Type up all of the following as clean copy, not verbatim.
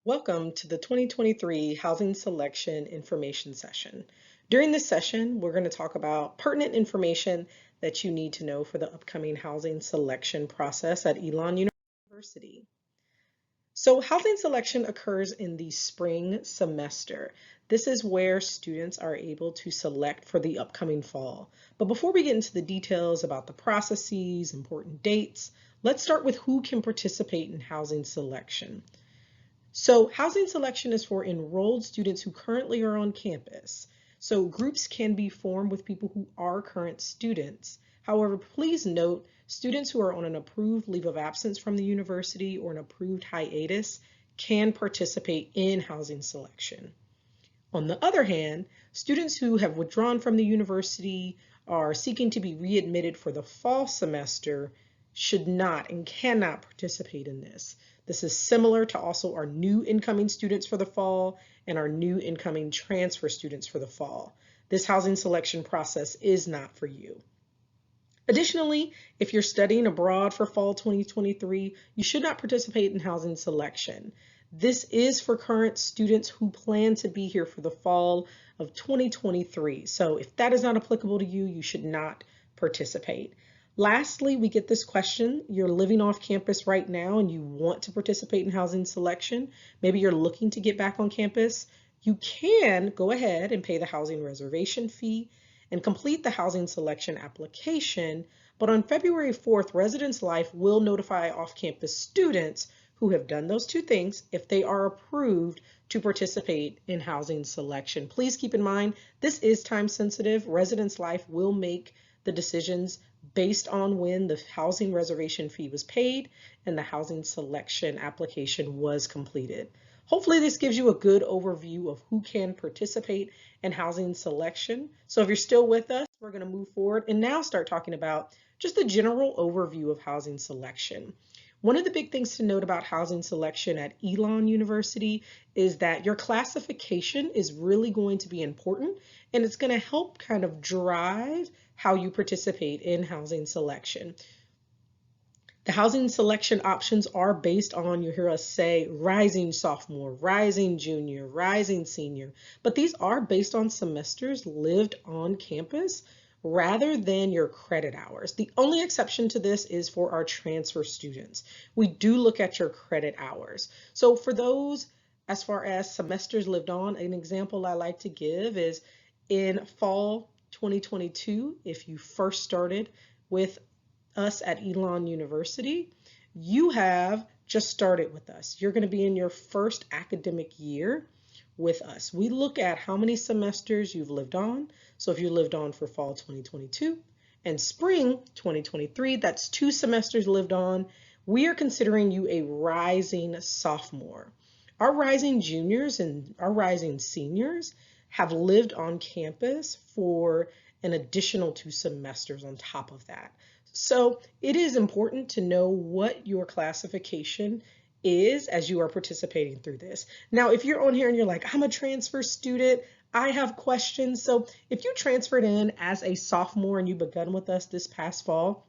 Welcome to the 2023 Housing Selection Information Session. During this session, we're going to talk about pertinent information that you need to know for the upcoming housing selection process at Elon University. So housing selection occurs in the spring semester. This is where students are able to select for the upcoming fall. But before we get into the details about the processes, important dates, let's start with who can participate in housing selection. So housing selection is for enrolled students who currently are on campus. So groups can be formed with people who are current students. However, please note students who are on an approved leave of absence from the university or an approved hiatus can participate in housing selection. On the other hand, students who have withdrawn from the university are seeking to be readmitted for the fall semester should not and cannot participate in this. This is similar to also our new incoming students for the fall and our new incoming transfer students for the fall. This housing selection process is not for you. Additionally, if you're studying abroad for fall 2023, you should not participate in housing selection. This is for current students who plan to be here for the fall of 2023. So if that is not applicable to you, you should not participate. Lastly, we get this question. You're living off campus right now and you want to participate in housing selection. Maybe you're looking to get back on campus. You can go ahead and pay the housing reservation fee and complete the housing selection application. But on February 4th, Residence Life will notify off-campus students who have done those two things if they are approved to participate in housing selection. Please keep in mind, this is time sensitive. Residence Life will make the decisions based on when the housing reservation fee was paid and the housing selection application was completed. Hopefully this gives you a good overview of who can participate in housing selection. So if you're still with us, we're going to move forward and now start talking about just the general overview of housing selection. One of the big things to note about housing selection at Elon University is that your classification is really going to be important, and it's going to help kind of drive how you participate in housing selection. The housing selection options are based on, you hear us say, rising sophomore, rising junior, rising senior, but these are based on semesters lived on campus rather than your credit hours. The only exception to this is for our transfer students. We do look at your credit hours. So for those, as far as semesters lived on, an example I like to give is in fall 2022, if you first started with us at Elon University, you have just started with us. You're going to be in your first academic year with us. We look at how many semesters you've lived on. So if you lived on for fall 2022 and spring 2023, that's 2 semesters lived on. We are considering you a rising sophomore. Our rising juniors and our rising seniors have lived on campus for an additional 2 semesters on top of that. So it is important to know what your classification is as you are participating through this. Now, if you're on here and you're like, I'm a transfer student, I have questions. So if you transferred in as a sophomore and you begun with us this past fall,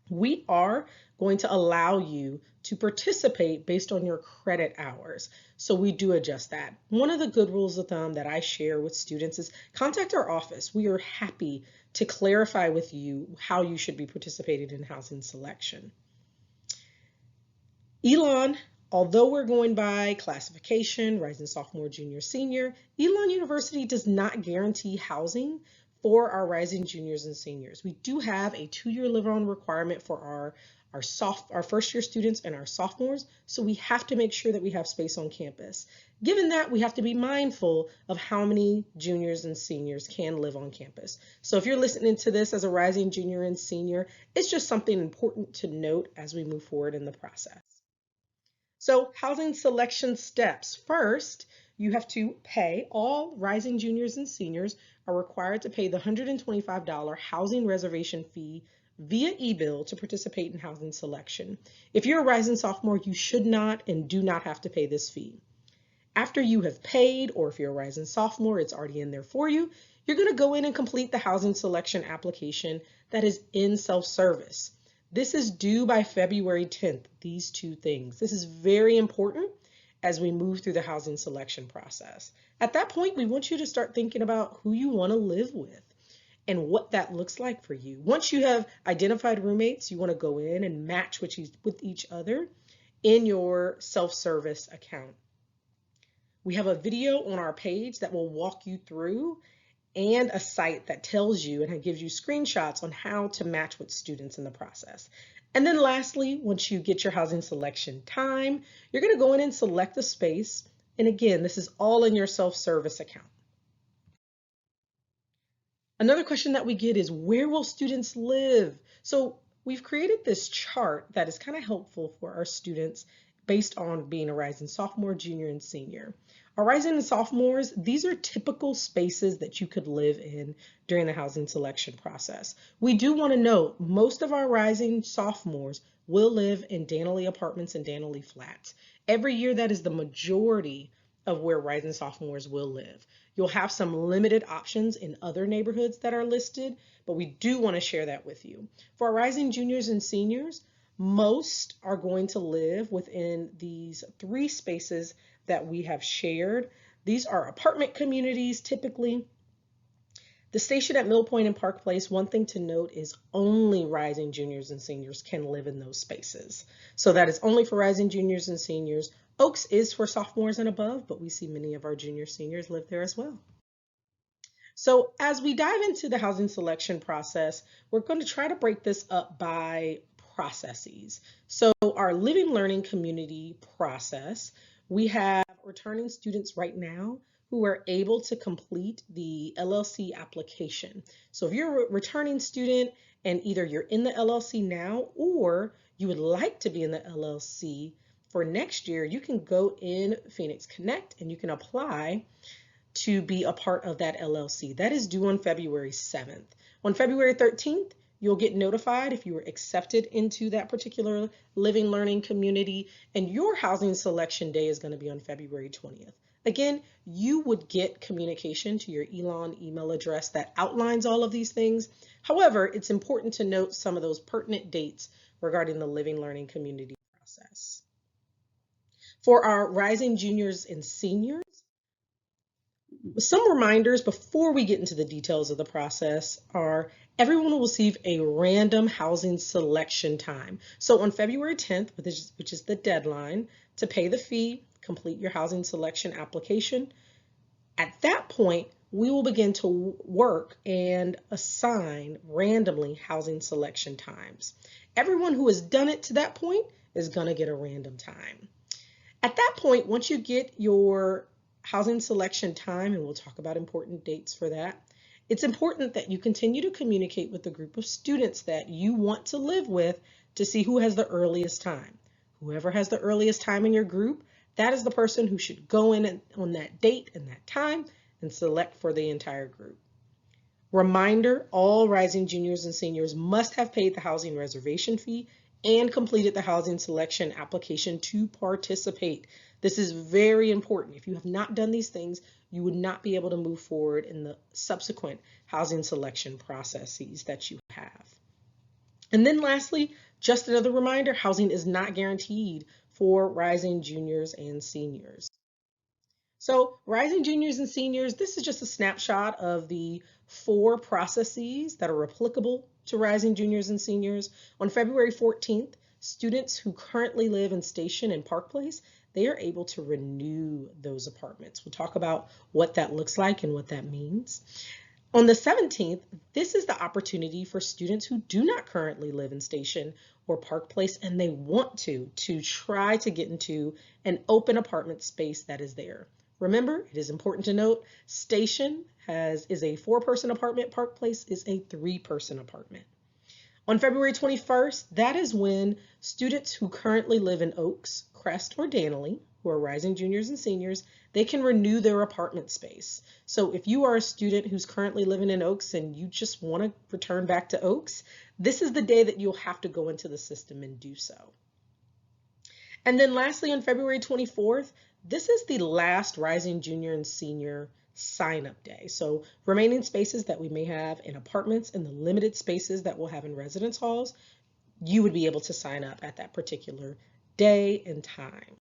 we are going to allow you to participate based on your credit hours. So we do adjust that. One of the good rules of thumb that I share with students is contact our office. We are happy to clarify with you how you should be participating in housing selection. Elon, although we're going by classification, rising sophomore, junior, senior, Elon University does not guarantee housing for our rising juniors and seniors. We do have a 2-year live-on requirement for our first year students and our sophomores, so we have to make sure that we have space on campus. Given that, we have to be mindful of how many juniors and seniors can live on campus. So if you're listening to this as a rising junior and senior, it's just something important to note as we move forward in the process. So housing selection steps. First, you have to pay. All rising juniors and seniors are required to pay the $125 housing reservation fee via e-bill to participate in housing selection. If you're a rising sophomore, you should not and do not have to pay this fee. After you have paid, or if you're a rising sophomore, it's already in there for you, you're going to go in and complete the housing selection application that is in self-service. This is due by February 10th, these 2 things. This is very important as we move through the housing selection process. At that point, we want you to start thinking about who you want to live with and what that looks like for you. Once you have identified roommates, you want to go in and match with each other in your self-service account. We have a video on our page that will walk you through, and a site that tells you and gives you screenshots on how to match with students in the process. And then lastly, once you get your housing selection time, you're going to go in and select a space. And again, this is all in your self-service account. Another question that we get is, where will students live? So we've created this chart that is kind of helpful for our students based on being a rising sophomore, junior, and senior. Our rising and sophomores, these are typical spaces that you could live in during the housing selection process. We do want to note most of our rising sophomores will live in Dannelly apartments and Dannelly flats. Every year, that is the majority of where rising sophomores will live. You'll have some limited options in other neighborhoods that are listed, but we do want to share that with you. For our rising juniors and seniors, most are going to live within these 3 spaces that we have shared. These are apartment communities typically. The station at Mill Point and Park Place, one thing to note is only rising juniors and seniors can live in those spaces. So that is only for rising juniors and seniors. Oaks is for sophomores and above, but we see many of our junior seniors live there as well. So as we dive into the housing selection process, we're going to try to break this up by processes. So our living learning community process, we have returning students right now who are able to complete the LLC application. So if you're a returning student and either you're in the LLC now or you would like to be in the LLC for next year, you can go in Phoenix Connect and you can apply to be a part of that LLC. That is due on February 7th. On February 13th, you'll get notified if you were accepted into that particular living learning community, and your housing selection day is going to be on February 20th. Again, you would get communication to your Elon email address that outlines all of these things. However, it's important to note some of those pertinent dates regarding the living learning community process. For our rising juniors and seniors, some reminders before we get into the details of the process are everyone will receive a random housing selection time. So on February 10th, which is the deadline to pay the fee, complete your housing selection application. At that point, we will begin to work and assign randomly housing selection times. Everyone who has done it to that point is going to get a random time. At that point, once you get your housing selection time, and we'll talk about important dates for that, it's important that you continue to communicate with the group of students that you want to live with to see who has the earliest time. Whoever has the earliest time in your group, that is the person who should go in on that date and that time and select for the entire group. Reminder, all rising juniors and seniors must have paid the housing reservation fee and completed the housing selection application to participate. This is very important. If you have not done these things, you would not be able to move forward in the subsequent housing selection processes that you have. And then lastly, just another reminder, housing is not guaranteed for rising juniors and seniors. So rising juniors and seniors, this is just a snapshot of the 4 processes that are applicable to rising juniors and seniors. On February 14th, students who currently live in Station and Park Place, they are able to renew those apartments. We'll talk about what that looks like and what that means. On the 17th, this is the opportunity for students who do not currently live in Station or Park Place and they want to try to get into an open apartment space that is there. Remember, it is important to note, Station is a 4-person apartment, Park Place is a 3-person apartment. On February 21st, that is when students who currently live in Oaks, Crest, or Dannelly, who are rising juniors and seniors, they can renew their apartment space. So if you are a student who's currently living in Oaks and you just want to return back to Oaks, this is the day that you'll have to go into the system and do so. And then lastly, on February 24th, this is the last rising junior and senior sign-up day. So remaining spaces that we may have in apartments and the limited spaces that we'll have in residence halls, you would be able to sign up at that particular day and time.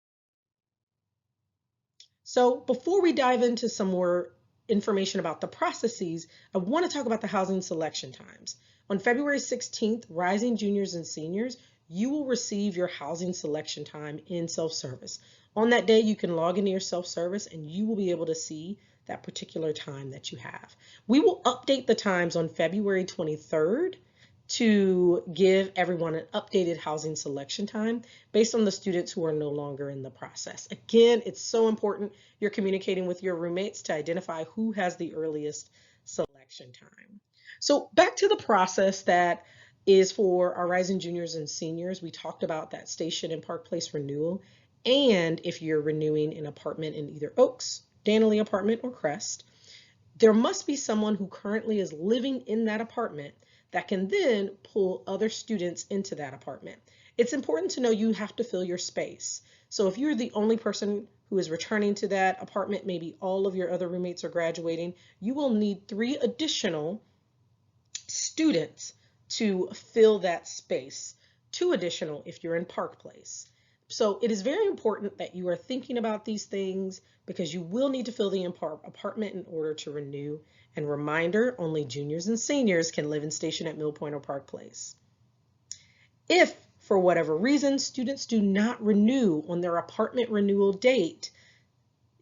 So before we dive into some more information about the processes, I want to talk about the housing selection times. On February 16th, rising juniors and seniors, you will receive your housing selection time in self-service. On that day, you can log into your self-service and you will be able to see that particular time that you have. We will update the times on February 23rd to give everyone an updated housing selection time based on the students who are no longer in the process. Again, it's so important you're communicating with your roommates to identify who has the earliest selection time. So back to the process that is for our rising juniors and seniors. We talked about that Station and Park Place renewal. And if you're renewing an apartment in either Oaks, Dannelly Apartment, or Crest, there must be someone who currently is living in that apartment that can then pull other students into that apartment. It's important to know you have to fill your space. So if you're the only person who is returning to that apartment, maybe all of your other roommates are graduating, you will need 3 additional students to fill that space, 2 additional if you're in Park Place. So it is very important that you are thinking about these things because you will need to fill the apartment in order to renew. And reminder, only juniors and seniors can live in Station at Mill Point or Park Place. If, for whatever reason, students do not renew on their apartment renewal date,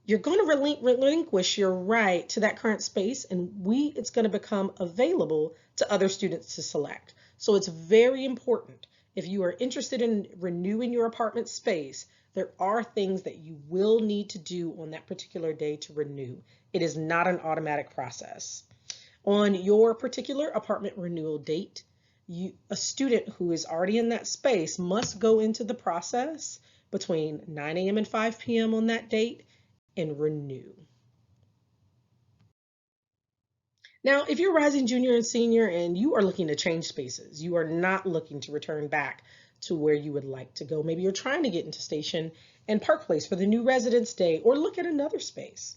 you're going to relinquish your right to that current space, and it's going to become available to other students to select. So it's very important. If you are interested in renewing your apartment space, there are things that you will need to do on that particular day to renew. It is not an automatic process. On your particular apartment renewal date, a student who is already in that space must go into the process between 9 a.m. and 5 p.m. on that date and renew. Now, if you're rising junior and senior and you are looking to change spaces, you are not looking to return back to where you would like to go. Maybe you're trying to get into Station and Park Place for the new Residence Day or look at another space.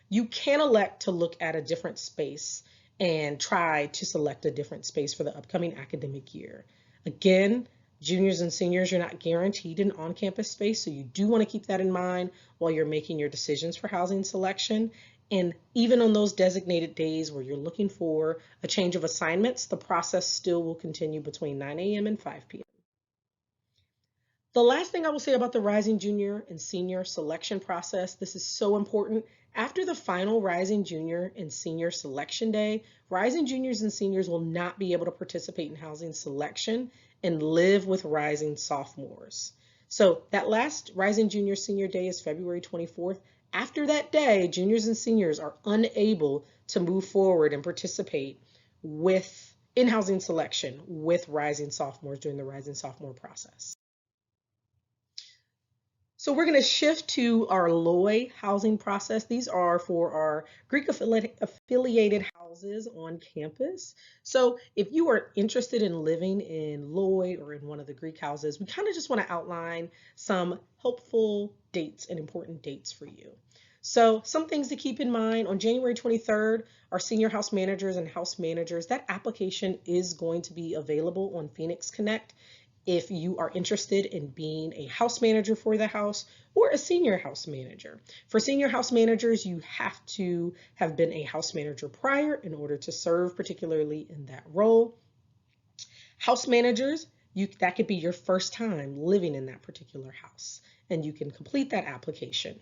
You can elect to look at a different space and try to select a different space for the upcoming academic year. Again, juniors and seniors, you're not guaranteed an on-campus space, so you do want to keep that in mind while you're making your decisions for housing selection. And even on those designated days where you're looking for a change of assignments, the process still will continue between 9 a.m. and 5 p.m. The last thing I will say about the rising junior and senior selection process, this is so important. After the final rising junior and senior selection day, rising juniors and seniors will not be able to participate in housing selection and live with rising sophomores. So that last rising junior senior day is February 24th. After that day, juniors and seniors are unable to move forward and participate in housing selection with rising sophomores during the rising sophomore process. So we're going to shift to our LOI housing process. These are for our Greek affiliated houses on campus. So if you are interested in living in LOI or in one of the Greek houses, we kind of just want to outline some helpful dates and important dates for you. So some things to keep in mind: on January 23rd, our senior house managers and house managers, that application is going to be available on Phoenix Connect. If you are interested in being a house manager for the house or a senior house manager. For senior house managers, you have to have been a house manager prior in order to serve particularly in that role. House managers, that could be your first time living in that particular house, and you can complete that application.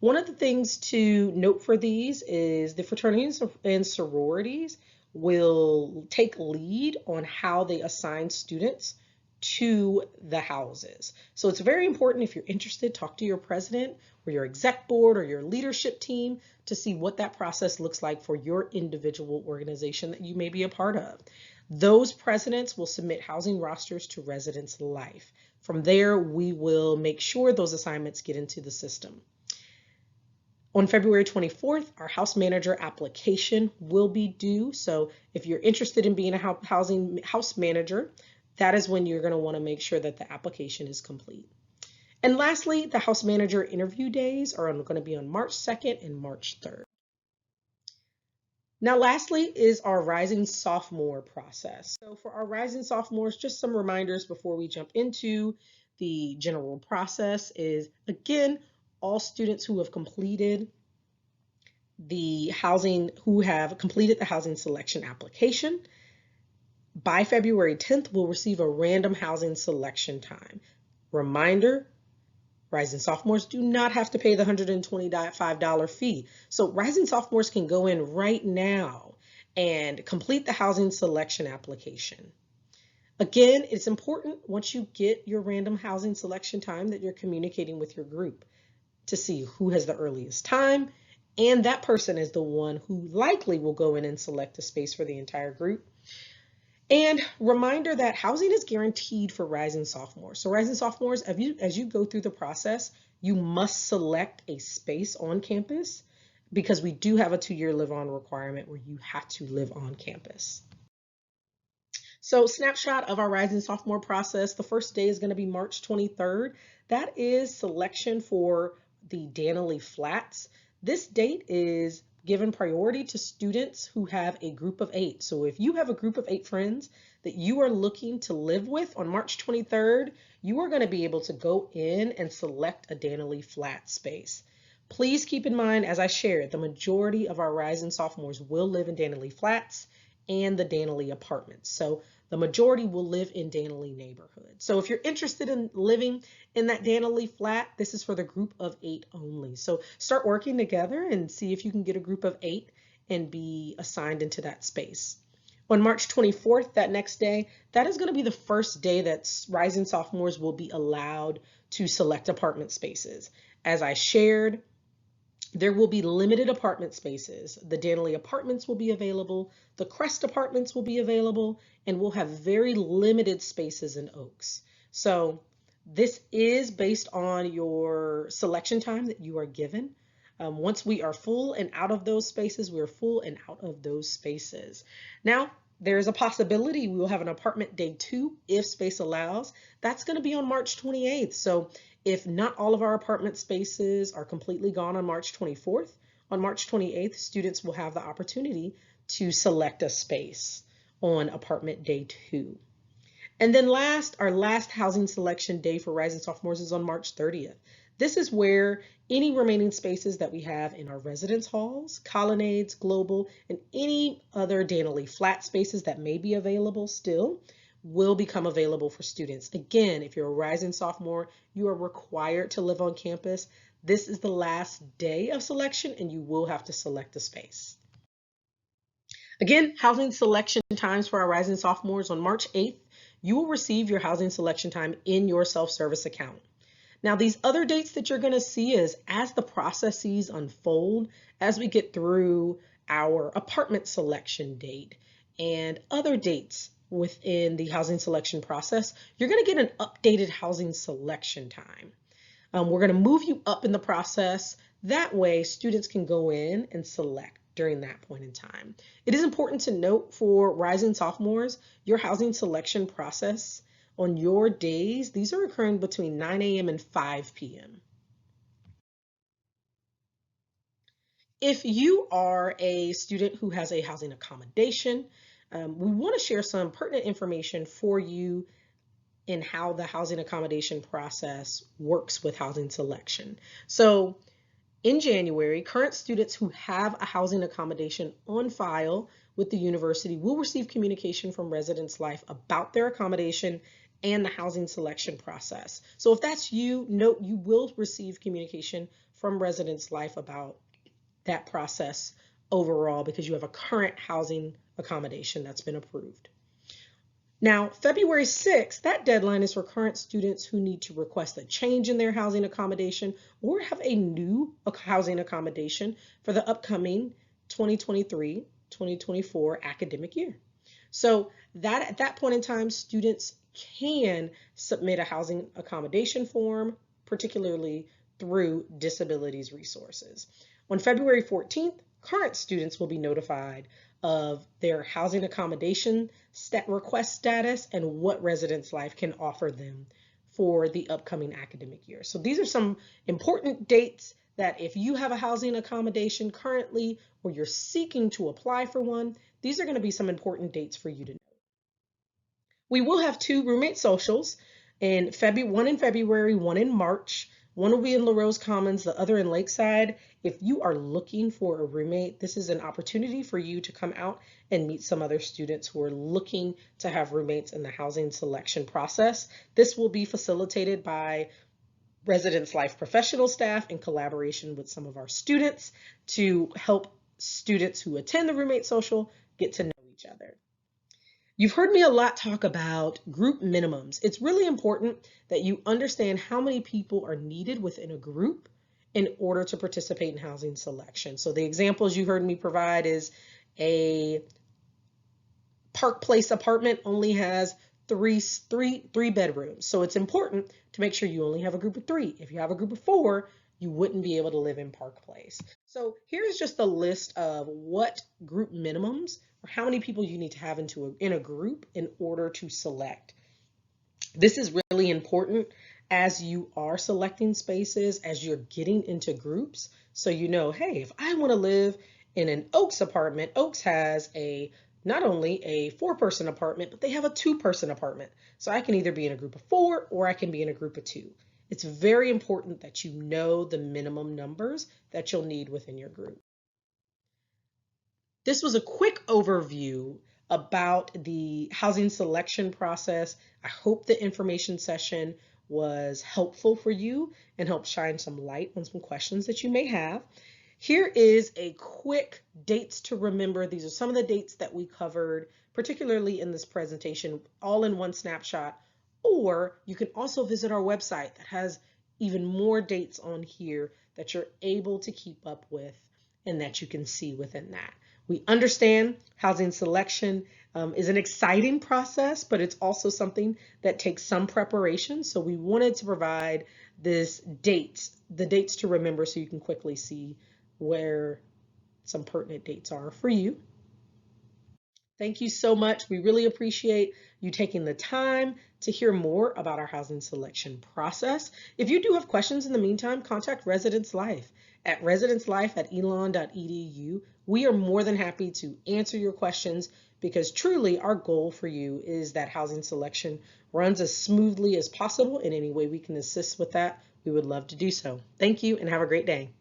One of the things to note for these is the fraternities and sororities will take lead on how they assign students to the houses. So it's very important, if you're interested, talk to your president or your exec board or your leadership team to see what that process looks like for your individual organization that you may be a part of. Those presidents will submit housing rosters to Residence Life. From there, we will make sure those assignments get into the system. On February 24th, our house manager application will be due. So if you're interested in being a house manager, that is when you're going to want to make sure that the application is complete. And lastly, the house manager interview days are going to be on March 2nd and March 3rd. Now, lastly is our rising sophomore process. So for our rising sophomores, just some reminders before we jump into the general process is, again, all students who have completed the housing selection application by February 10th will receive a random housing selection time. Reminder, rising sophomores do not have to pay the $125 fee. So rising sophomores can go in right now and complete the housing selection application. Again, it's important once you get your random housing selection time that you're communicating with your group to see who has the earliest time, and that person is the one who likely will go in and select a space for the entire group. And reminder that housing is guaranteed for rising sophomores. So rising sophomores, as you go through the process, you must select a space on campus because we do have a 2-year live-on requirement where you have to live on campus. So snapshot of our rising sophomore process. The first day is going to be March 23rd. That is selection for the Dannelly Flats. This date is given priority to students who have a group of 8. So if you have a group of 8 friends that you are looking to live with on March 23rd, you are going to be able to go in and select a Dannelly Flat space. Please keep in mind, as I shared, the majority of our rising sophomores will live in Dannelly Flats and the Dannelly apartments. So the majority will live in Dannelly neighborhood. So if you're interested in living in that Dannelly flat, this is for the group of 8 only. So start working together and see if you can get a group of 8 and be assigned into that space. On March 24th, that next day, that is going to be the first day that rising sophomores will be allowed to select apartment spaces. As I shared, there will be limited apartment spaces. The Dannelly apartments will be available, the Crest apartments will be available, and we'll have very limited spaces in Oaks. So this is based on your selection time that you are given. Once we are full and out of those spaces, we're full and out of those spaces. Now, there's a possibility we will have an apartment day 2 if space allows. That's going to be on March 28th. So if not all of our apartment spaces are completely gone on March 24th, on March 28th, students will have the opportunity to select a space on apartment day 2. And then our last housing selection day for rising sophomores is on March 30th. This is where any remaining spaces that we have in our residence halls, colonnades, global, and any other Dannelly flat spaces that may be available still will become available for students. Again, if you're a rising sophomore, you are required to live on campus. This is the last day of selection and you will have to select a space. Again, housing selection times for our rising sophomores on March 8th, you will receive your housing selection time in your self-service account. Now, these other dates that you're going to see is as the processes unfold, as we get through our apartment selection date and other dates within the housing selection process, you're going to get an updated housing selection time. We're going to move you up in the process. That way, students can go in and select during that point in time. It is important to note for rising sophomores, your housing selection process on your days, these are occurring between 9 a.m. and 5 p.m. If you are a student who has a housing accommodation, we want to share some pertinent information for you in how the housing accommodation process works with housing selection. So in January, current students who have a housing accommodation on file with the university will receive communication from Residence Life about their accommodation and the housing selection process. So if that's you, note you will receive communication from Residence Life about that process overall because you have a current housing accommodation that's been approved. Now, February 6th, that deadline is for current students who need to request a change in their housing accommodation or have a new housing accommodation for the upcoming 2023-2024 academic year. So that at that point in time, students can submit a housing accommodation form, particularly through Disabilities Resources. On February 14th, current students will be notified of their housing accommodation request status and what Residence Life can offer them for the upcoming academic year. So these are some important dates that if you have a housing accommodation currently or you're seeking to apply for one, these are going to be some important dates for you to know. We will have 2 roommate socials, one in February, one in March. One will be in LaRose Commons, the other in Lakeside. If you are looking for a roommate, this is an opportunity for you to come out and meet some other students who are looking to have roommates in the housing selection process. This will be facilitated by Residence Life professional staff in collaboration with some of our students to help students who attend the roommate social get to know each other. You've heard me a lot talk about group minimums. It's really important that you understand how many people are needed within a group in order to participate in housing selection. So the examples you heard me provide is a Park Place apartment only has three bedrooms. So it's important to make sure you only have a group of 3. If you have a group of 4, you wouldn't be able to live in Park Place. So here's just a list of what group minimums or how many people you need to have in a group in order to select. This is really important as you are selecting spaces, as you're getting into groups. So you know, hey, if I want to live in an Oaks apartment, Oaks has not only a 4-person apartment, but they have a 2-person apartment. So I can either be in a group of 4 or I can be in a group of 2. It's very important that you know the minimum numbers that you'll need within your group. This was a quick overview about the housing selection process. I hope the information session was helpful for you and helped shine some light on some questions that you may have. Here is a quick dates to remember. These are some of the dates that we covered, particularly in this presentation, all in one snapshot. Or you can also visit our website that has even more dates on here that you're able to keep up with and that you can see within that. We understand housing selection is an exciting process, but it's also something that takes some preparation. So we wanted to provide the dates to remember so you can quickly see where some pertinent dates are for you. Thank you so much. We really appreciate you taking the time to hear more about our housing selection process. If you do have questions in the meantime, contact Residence Life at residencelife@elon.edu. We are more than happy to answer your questions because truly our goal for you is that housing selection runs as smoothly as possible. In any way we can assist with that, we would love to do so. Thank you and have a great day.